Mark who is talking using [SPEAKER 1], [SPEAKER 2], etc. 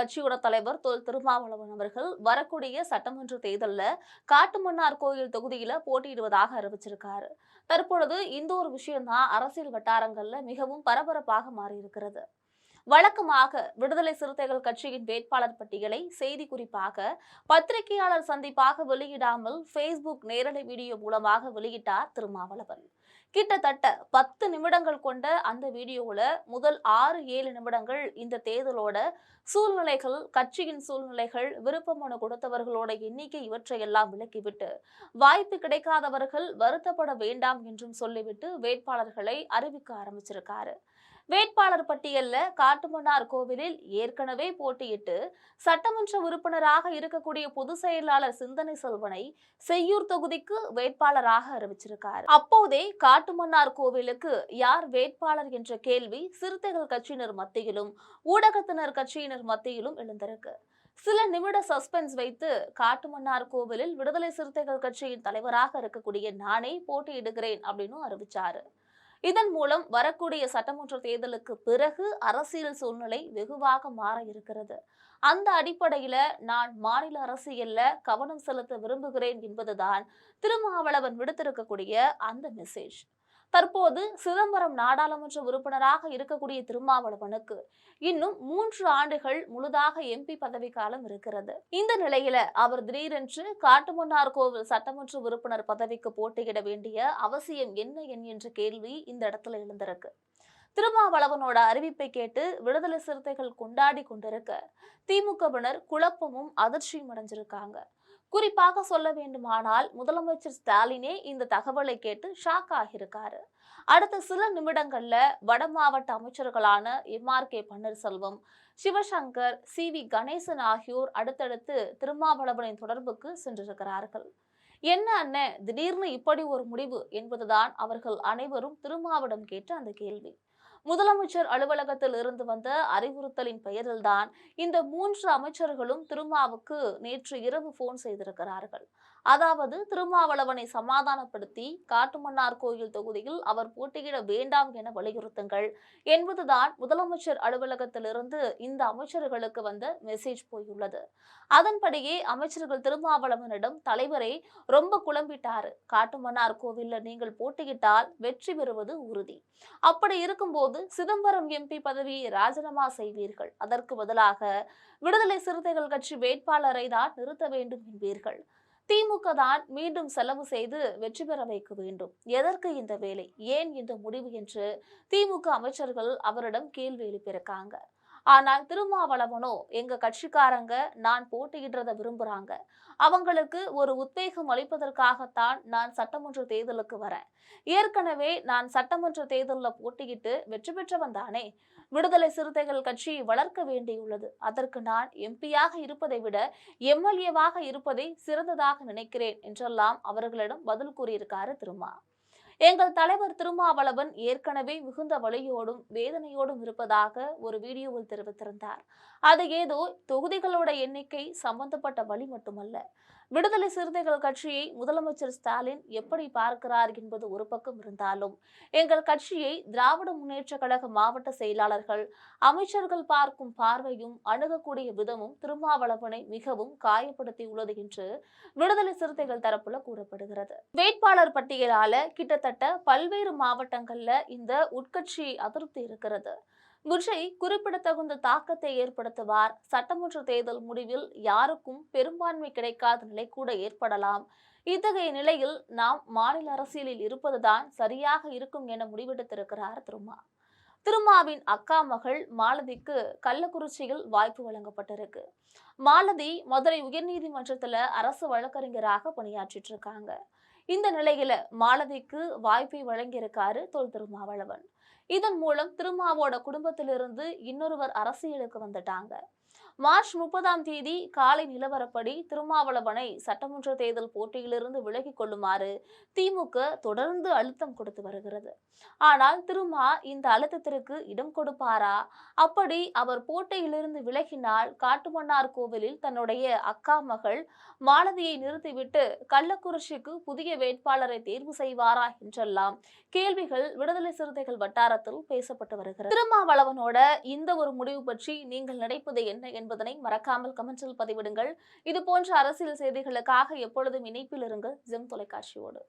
[SPEAKER 1] கட்சியோட தலைவர் தொல் திருமாவளவன் அவர்கள் வரக்கூடிய சட்டமன்ற தேர்தலில் காட்டுமன்னார் கோயில் தொகுதியில போட்டியிடுவதாக அறிவிச்சிருக்காரு. தற்பொழுது இந்த ஒரு விஷயம் தான் அரசியல் வட்டாரங்கள்ல மிகவும் பரபரப்பாக மாறி இருக்கிறது. வழக்கமாக விடுதலை சிறுத்தைகள் கட்சியின் வேட்பாளர் பட்டியலை செய்தி குறிப்பாக பத்திரிகையாளர் சந்திப்பாக வெளியிடாமல் பேஸ்புக் நேரலை வீடியோ மூலமாக வெளியிட்டார் திருமாவளவன். கிட்டத்தட்ட 10 நிமிடங்கள் கொண்ட அந்த வீடியோவில் முதல் 6-7 நிமிடங்கள் இந்த தேர்தலோட சூழ்நிலைகள், கட்சியின் சூழ்நிலைகள், விருப்ப மனு கொடுத்தவர்களோட எண்ணிக்கை இவற்றையெல்லாம் விலக்கிவிட்டு வாய்ப்பு கிடைக்காதவர்கள் வருத்தப்பட வேண்டாம் என்றும் சொல்லிவிட்டு வேட்பாளர்களை அறிவிக்க ஆரம்பிச்சிருக்காரு. வேட்பாளர் பட்டியல்ல காட்டுமன்னார் கோவிலில் ஏற்கனவே போட்டியிட்டு சட்டமன்ற உறுப்பினராக இருக்கக்கூடிய பொதுச் செயலாளர் சிந்தனை செல்வனை செய்யூர் தொகுதிக்கு வேட்பாளராக அறிவிச்சிருக்காரு. அப்போதே காட்டுமன்னார் கோவிலுக்கு யார் வேட்பாளர் என்ற கேள்வி சிறுத்தைகள் கட்சியினர் மத்தியிலும் ஊடகத்தினர் கட்சியினர் மத்தியிலும் எழுந்திருக்கு. சில நிமிட சஸ்பென்ஸ் வைத்து காட்டுமன்னார் கோவிலில் விடுதலை சிறுத்தைகள் கட்சியின் தலைவராக இருக்கக்கூடிய நானே போட்டியிடுகிறேன் அப்படின்னு அறிவிச்சாரு. இதன் மூலம் வரக்கூடிய சட்டமன்ற தேர்தலுக்கு பிறகு அரசியல் சூழ்நிலை வெகுவாக மாற இருக்கிறது. அந்த அடிப்படையில நான் மாநில அரசியல்ல கவனம் செலுத்த விரும்புகிறேன் என்பதுதான் திருமாவளவன் விடுத்திருக்கக்கூடிய அந்த மெசேஜ். தற்போது சிதம்பரம் நாடாளுமன்ற உறுப்பினராக இருக்கக்கூடிய திருமாவளவனுக்கு இன்னும் 3 ஆண்டுகள் முழுதாக எம்பி பதவிக்காலம் இருக்கிறது. இந்த நிலையில அவர் திடீரென்று காட்டுமன்னார் கோவில் சட்டமன்ற உறுப்பினர் பதவிக்கு போட்டியிட வேண்டிய அவசியம் என்ன என்ற கேள்வி இந்த இடத்துல எழுந்திருக்கு. திருமாவளவனோட அறிவிப்பை கேட்டு விடுதலை சிறுத்தைகள் கொண்டாடி கொண்டிருக்க திமுகவினர் குழப்பமும் அதிர்ச்சியும் அடைஞ்சிருக்காங்க. குறிப்பாக சொல்ல வேண்டுமானால் முதலமைச்சர் ஸ்டாலினே இந்த தகவலை கேட்டு ஷாக் ஆகியிருக்காரு. அடுத்த சில நிமிடங்கள்ல வட மாவட்ட அமைச்சர்களான எம்.ஆர்.கே. பன்னீர்செல்வம், சிவசங்கர், சி.வி. கணேசன் ஆகியோர் அடுத்தடுத்து திருமாவளவனின் தொடர்புக்கு சென்றிருக்கிறார்கள். என்ன அண்ணன், திடீர்னு இப்படி ஒரு முடிவு என்பதுதான் அவர்கள் அனைவரும் திருமாவிடம் கேட்ட அந்த கேள்வி. முதலமைச்சர் அலுவலகத்தில் இருந்து வந்த அறிவுறுத்தலின் பெயரில்தான் இந்த 3 அமைச்சர்களும் திருமாவுக்கு நேற்று இரவு போன் செய்திருக்கிறார்கள். அதாவது திருமாவளவனை சமாதானப்படுத்தி காட்டுமன்னார் கோயில் தொகுதியில் அவர் போட்டியிட வேண்டாம் என வலியுறுத்துங்கள் என்பதுதான் முதலமைச்சர் அலுவலகத்திலிருந்து இந்த அமைச்சர்களுக்கு வந்த மெசேஜ் போயுள்ளது. அதன்படியே அமைச்சர்கள் திருமாவளவனிடம் தலைவரை ரொம்ப குழம்பிட்டாரு, காட்டுமன்னார் கோவில்ல நீங்கள் போட்டியிட்டால் வெற்றி பெறுவது உறுதி. அப்படி இருக்கும்போது சிதம்பரம் எம்பி பதவியை ராஜினாமா செய்வீர்கள், அதற்கு பதிலாக விடுதலை சிறுத்தைகள் கட்சி வேட்பாளரை தான் நிறுத்த வேண்டும் என்பீர்கள். திமுக தான் மீண்டும் செலவு செய்து வெற்றி பெற வைக்க வேண்டும். எதற்கு இந்த வேலை, ஏன் இந்த முடிவு என்று திமுக அமைச்சர்கள் அவரிடம் கேள்வி எழுப்பியிருக்காங்க. ஆனால் திருமாவளவனோ எங்க கட்சிக்காரங்க நான் போட்டியிடுறத விரும்புறாங்க, அவங்களுக்கு ஒரு உத்வேகம் அளிப்பதற்காகத்தான் நான் சட்டமன்ற தேர்தலுக்கு வரேன். ஏற்கனவே நான் சட்டமன்ற தேர்தலில் போட்டியிட்டு வெற்றி பெற்றவன் தானே. விடுதலை சிறுத்தைகள் கட்சியை வளர்க்க வேண்டியுள்ளது. அதற்கு நான் எம்பியாக இருப்பதை விட எம்எல்ஏவாக இருப்பதை சிறந்ததாக நினைக்கிறேன் என்றெல்லாம் அவர்களிடம் பதில் கூறியிருக்காரு திருமா. எங்கள் தலைவர் திருமாவளவன் ஏற்கனவே மிகுந்த வலியோடும் வேதனையோடும் இருப்பதாக ஒரு வீடியோவில் தெரிவித்திருந்தார். அது ஏதோ தொகுதிகளோட எண்ணிக்கை சம்பந்தப்பட்ட வழி மட்டுமல்ல. விடுதலை சிறுத்தைகள் கட்சியை முதலமைச்சர் ஸ்டாலின் எப்படி பார்க்கிறார் என்பது ஒரு பக்கம் இருந்தாலும் எங்கள் கட்சியை திராவிட முன்னேற்ற கழக மாவட்ட செயலாளர்கள், அமைச்சர்கள் பார்க்கும் பார்வையும் அணுகக்கூடிய விதமும் திருமாவளவனை மிகவும் காயப்படுத்தியுள்ளது என்று விடுதலை சிறுத்தைகள் தரப்புல கூறப்படுகிறது. வேட்பாளர் பட்டியலால கிட்டத்தட்ட பல்வேறு மாவட்டங்கள்ல இந்த உட்கட்சி அதிருப்தி இருக்கிறது. விஜய் குறிப்பிடத்தகுந்த தாக்கத்தை ஏற்படுத்துவார். சட்டமன்ற தேர்தல் முடிவில் யாருக்கும் பெரும்பான்மை கிடைக்காத நிலை கூட ஏற்படலாம். இத்தகைய நிலையில் நாம் மாநில அரசியலில் இருப்பதுதான் சரியாக இருக்கும் என முடிவெடுத்திருக்கிறார் திருமாவின் அக்கா மகள் மாலதிக்கு கள்ளக்குறிச்சியில் வாய்ப்பு வழங்கப்பட்டிருக்கு. மாலதி மதுரை உயர்நீதிமன்றத்துல அரசு வழக்கறிஞராக பணியாற்றிட்டு இருக்காங்க. இந்த நிலையில மாலதிக்கு வாய்ப்பை வழங்கியிருக்காரு தொல் திருமாவளவன். இதன் மூலம் திருமாவோட குடும்பத்திலிருந்து இன்னொருவர் அரசியலுக்கு வந்துட்டாங்க. மார்ச் 30ஆம் தேதி காலை நிலவரப்படி திருமாவளவனை சட்டமன்ற தேர்தல் போட்டியிலிருந்து விலகிக் கொள்ளுமாறு திமுக தொடர்ந்து அழுத்தம் கொடுத்து வருகிறது. ஆனால் திருமா இந்த அழுத்தத்திற்கு இடம் கொடுப்பாரா? அப்படி அவர் போட்டியிலிருந்து விலகினால் காட்டுமன்னார் கோவிலில் தன்னுடைய அக்கா மகள் மாலதியை நிறுத்திவிட்டு கள்ளக்குறிச்சிக்கு புதிய வேட்பாளரை தேர்வு செய்வாரா என்றெல்லாம் கேள்விகள் விடுதலை சிறுத்தைகள் வட்டாரத்தில் பேசப்பட்டு வருகிறது. திருமாவளவனோட இந்த ஒரு முடிவு பற்றி நீங்கள் நினைப்பது என்ன என்ன என்பதனை மறக்காமல் கமெண்டில் பதிவிடுங்கள். இது போன்ற அரசியல் செய்திகளுக்காக எப்பொழுதும் இணைப்பில் இருங்கள் ஜெம் தொலைக்காட்சியோடு.